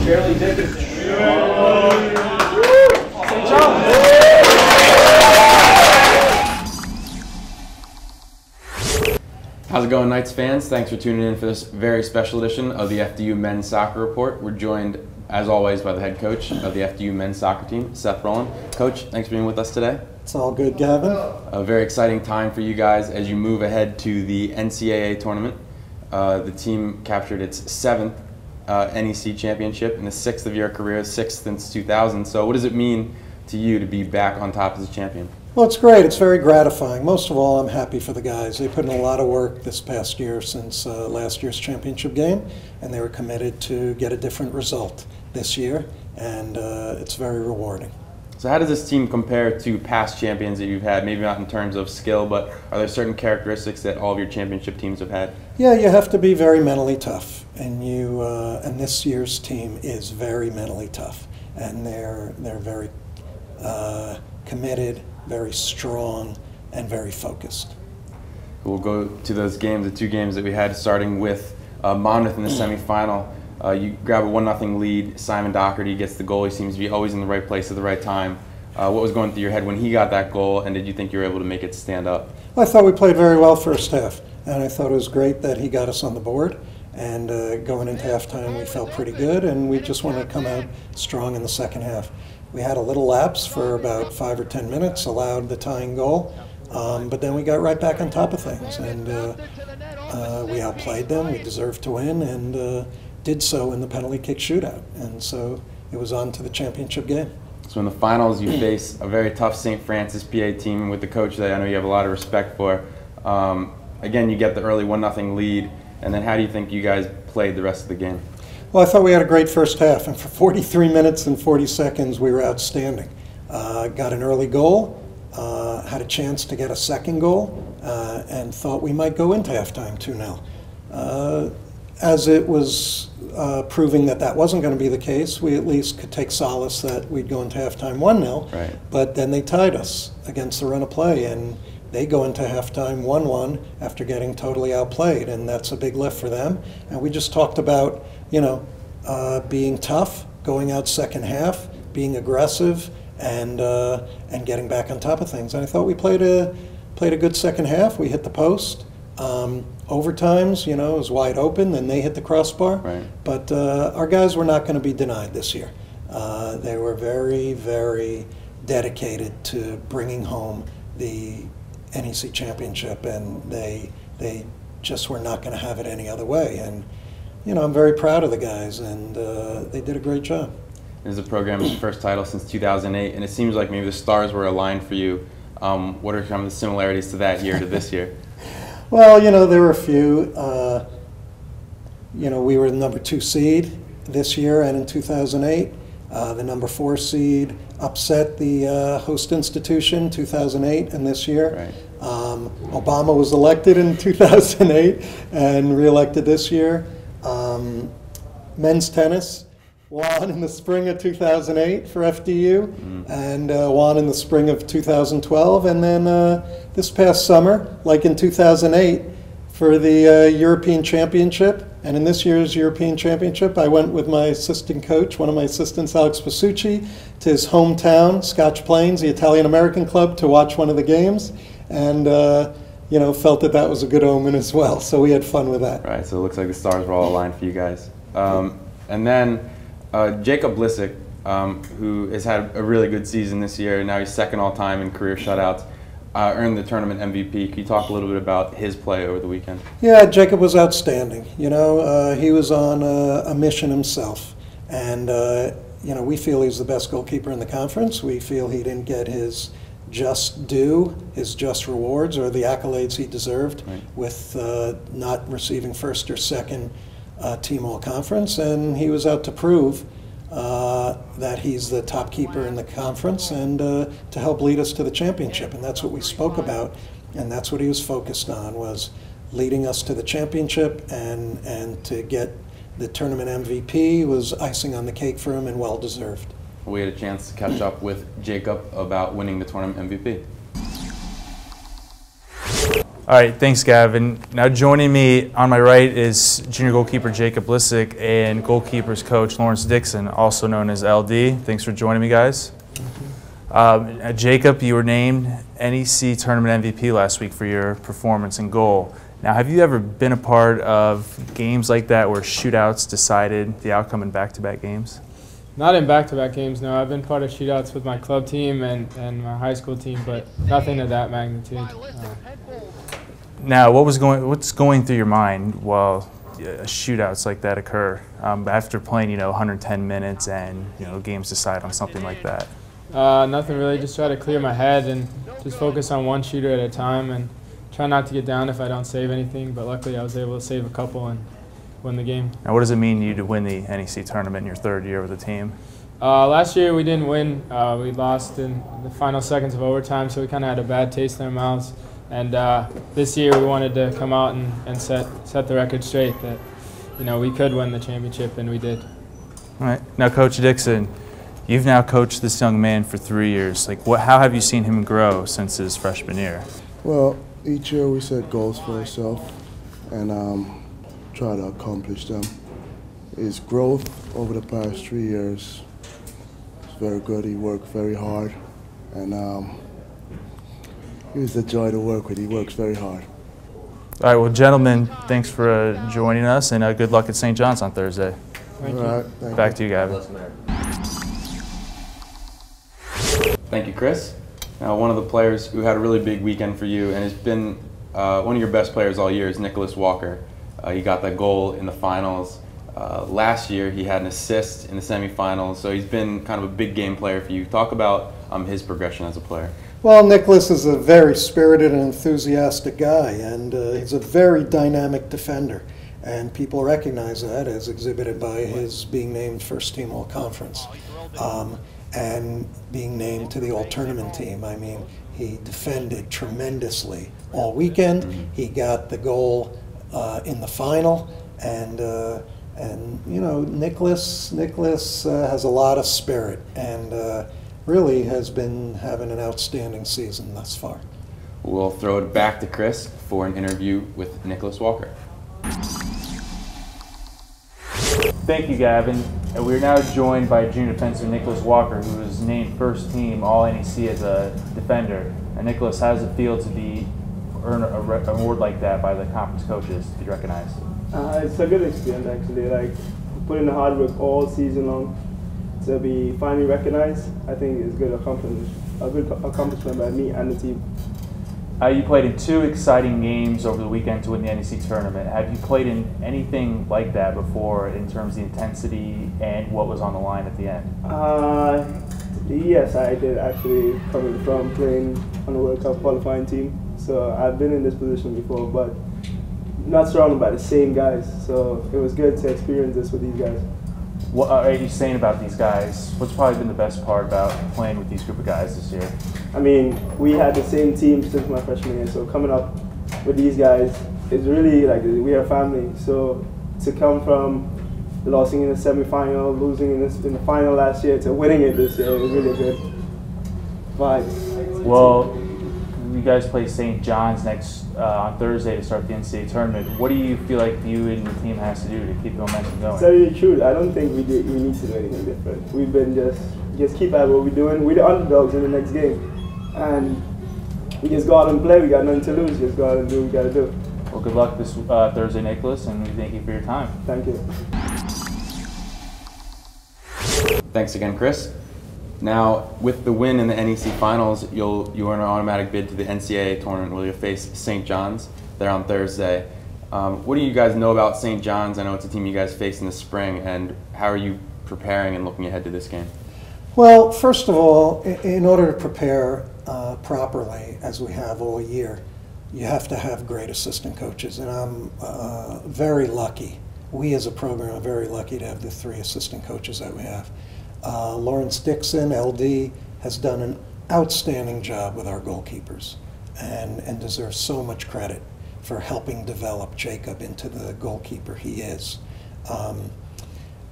Barely Dixon. Good job. How's it going, Knights fans? Thanks for tuning in for this very special edition of the FDU Men's Soccer Report. We're joined, as always, by the head coach of the FDU Men's Soccer team, Seth Roland. Coach, thanks for being with us today. It's all good, Gavin. A very exciting time for you guys as you move ahead to the NCAA tournament. The team captured its 7th NEC Championship in the 6th of your career, 6th since 2000. So what does it mean to you to be back on top as a champion? Well, it's great. It's very gratifying. Most of all, I'm happy for the guys. They put in a lot of work this past year since last year's championship game, and they were committed to get a different result this year, and it's very rewarding. So how does this team compare to past champions that you've had? Maybe not in terms of skill, but are there certain characteristics that all of your championship teams have had? Yeah, you have to be very mentally tough, and and this year's team is very mentally tough, and they're very committed, very strong, and very focused. We'll go to those games, the 2 games that we had, starting with Monmouth in the semifinal. You grab a 1-0 lead. Simon Doherty gets the goal. He seems to be always in the right place at the right time. What was going through your head when he got that goal, and did you think you were able to make it stand up? Well, I thought we played very well first half, and I thought it was great that he got us on the board. And going into halftime, we felt pretty good, and we just wanted to come out strong in the second half. We had a little lapse for about 5 or 10 minutes, allowed the tying goal, but then we got right back on top of things, and we outplayed them. We deserved to win, and did so in the penalty kick shootout, and so it was on to the championship game. So in the finals, you face a very tough St. Francis PA team with the coach that I know you have a lot of respect for. Again, you get the early 1-0 lead, and then how do you think you guys played the rest of the game? Well, I thought we had a great first half, and for 43 minutes and 40 seconds, we were outstanding. Got an early goal, had a chance to get a second goal, and thought we might go into halftime 2-0. As it was proving that that wasn't going to be the case, we at least could take solace that we'd go into halftime 1-0. Right. But then they tied us against the run of play, and they go into halftime 1-1 after getting totally outplayed, and that's a big lift for them. And we just talked about, being tough, going out second half, being aggressive, and getting back on top of things. And I thought we played a good second half. We hit the post. Overtimes, it was wide open, then they hit the crossbar. Right. But our guys were not going to be denied this year. They were very, very dedicated to bringing home the NEC Championship, and they just were not going to have it any other way. And I'm very proud of the guys, and they did a great job. This is the program's first title since 2008, and it seems like maybe the stars were aligned for you. What are some of the similarities to that year to this year? Well, there were a few. We were the number 2 seed this year, and in 2008, the number 4 seed upset the host institution 2008 and this year. Right. Obama was elected in 2008 and re-elected this year. Men's tennis won in the spring of 2008 for FDU, and won in the spring of 2012, and then this past summer, like in 2008, for the European Championship. And in this year's European Championship, I went with my assistant coach, one of my assistants, Alex Pasucci, to his hometown, Scotch Plains, the Italian-American club, to watch one of the games, and felt that was a good omen as well. So we had fun with that. Right, so it looks like the stars were all aligned for you guys. And then Jacob Lissek, who has had a really good season this year, now he's 2nd all-time in career shutouts, earned the tournament MVP. Can you talk a little bit about his play over the weekend? Yeah, Jacob was outstanding. He was on a mission himself, and we feel he's the best goalkeeper in the conference. We feel he didn't get his just due, his just rewards, or the accolades he deserved, right, with not receiving 1st or 2nd team all-conference, and he was out to prove that he's the top keeper in the conference, and to help lead us to the championship. And that's what we spoke about, and that's what he was focused on, was leading us to the championship, and to get the tournament MVP was icing on the cake for him, and well deserved. We had a chance to catch up with Jacob about winning the tournament MVP. All right, thanks, Gavin. Now joining me on my right is junior goalkeeper Jacob Lissek and goalkeepers coach Lawrence Dixon, also known as LD. Thanks for joining me, guys. Jacob, you were named NEC Tournament MVP last week for your performance in goal. Now, have you ever been a part of games like that where shootouts decided the outcome in back-to-back games? Not in back-to-back games, no. I've been part of shootouts with my club team and my high school team, but nothing of that magnitude. Now, what's going through your mind while shootouts like that occur after playing, 110 minutes and games decide on something like that? Nothing really. Just try to clear my head and just focus on one shooter at a time and try not to get down if I don't save anything. But luckily, I was able to save a couple and win the game. Now, what does it mean to you to win the NEC tournament in your third year with the team? Last year we didn't win. We lost in the final seconds of overtime, so we kind of had a bad taste in our mouths. And this year we wanted to come out and set the record straight that we could win the championship, and we did. All right. Now, Coach Dixon, you've now coached this young man for 3 years. How have you seen him grow since his freshman year? Well, each year we set goals for ourselves and try to accomplish them. His growth over the past 3 years is very good. He worked very hard, and he was a joy to work with. He works very hard. All right, well, gentlemen, thanks for joining us, and good luck at St. John's on Thursday. Thank you. All right, Back to you, Gavin. Thank you, Chris. Now, one of the players who had a really big weekend for you and has been one of your best players all year is Nicholas Walker. He got that goal in the finals. Last year, he had an assist in the semifinals, so he's been kind of a big game player for you. Talk about his progression as a player. Well, Nicholas is a very spirited and enthusiastic guy, and he's a very dynamic defender. And people recognize that as exhibited by his being named first team all-conference and being named to the all-tournament team. I mean, he defended tremendously all weekend. He got the goal in the final, and Nicholas has a lot of spirit and really has been having an outstanding season thus far. We'll throw it back to Chris for an interview with Nicholas Walker. Thank you, Gavin. And we're now joined by junior defensive Nicholas Walker, who was named first team All-NEC as a defender. And Nicholas, how does it feel to earn an award like that by the conference coaches to be recognized? It's a good experience, actually. Like, put in the hard work all season long to be finally recognized. I think it's a good accomplishment by me and the team. You played in 2 exciting games over the weekend to win the NEC tournament. Have you played in anything like that before in terms of the intensity and what was on the line at the end? Yes, I did, actually, coming from playing on the World Cup qualifying team. So I've been in this position before, but not surrounded by the same guys. So it was good to experience this with these guys. What are you saying about these guys? What's probably been the best part about playing with these group of guys this year? I mean, we had the same team since my freshman year, so coming up with these guys is really like we are family. So to come from losing in the semifinal, losing in the final last year, to winning it this year is really good vibes. Well, you guys play St. John's next on Thursday to start the NCAA tournament. What do you feel like you and your team has to do to keep the momentum going? To tell you the truth, I don't think we need to do anything different. We've been just keep at what we're doing. We're the underdogs in the next game, and we just go out and play. We got nothing to lose. Just go out and do what we got to do. Well, good luck this Thursday, Nicholas, and we thank you for your time. Thank you. Thanks again, Chris. Now, with the win in the NEC finals, you earn an automatic bid to the NCAA tournament where you'll face St. John's there on Thursday. What do you guys know about St. John's? I know it's a team you guys face in the spring, and how are you preparing and looking ahead to this game? Well, first of all, in order to prepare properly, as we have all year, you have to have great assistant coaches, and I'm very lucky. We as a program are very lucky to have the 3 assistant coaches that we have. Lawrence Dixon, LD, has done an outstanding job with our goalkeepers and deserves so much credit for helping develop Jacob into the goalkeeper he is.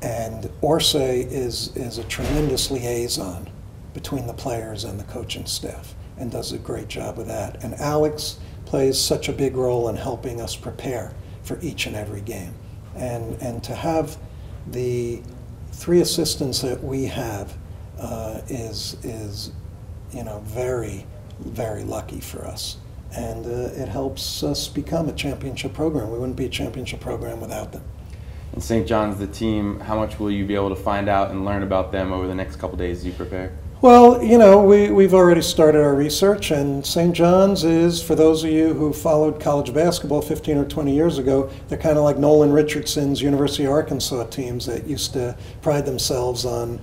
And Orsay is a tremendous liaison between the players and the coaching staff and does a great job with that. And Alex plays such a big role in helping us prepare for each and every game. And to have the 3 assistants that we have is very, very lucky for us. And it helps us become a championship program. We wouldn't be a championship program without them. And St. John's, the team, how much will you be able to find out and learn about them over the next couple days as you prepare? Well, we've already started our research, and St. John's is, for those of you who followed college basketball 15 or 20 years ago, they're kind of like Nolan Richardson's University of Arkansas teams that used to pride themselves on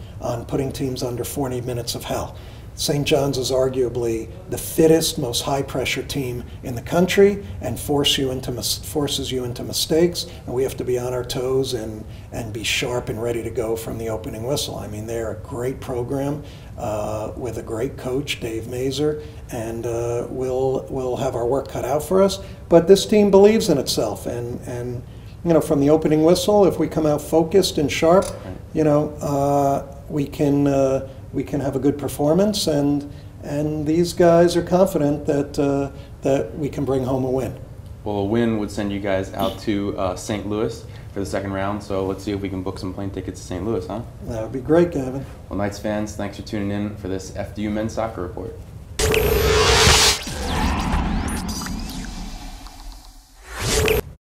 putting teams under 40 minutes of hell. St. John's is arguably the fittest, most high-pressure team in the country, and forces you into mistakes, and we have to be on our toes and be sharp and ready to go from the opening whistle. I mean, they're a great program with a great coach, Dave Mazur, and we'll have our work cut out for us. But this team believes in itself, and from the opening whistle, if we come out focused and sharp, we can have a good performance, and these guys are confident that we can bring home a win. Well, a win would send you guys out to St. Louis for the second round, so let's see if we can book some plane tickets to St. Louis, huh? That would be great, Gavin. Well, Knights fans, thanks for tuning in for this FDU Men's Soccer Report.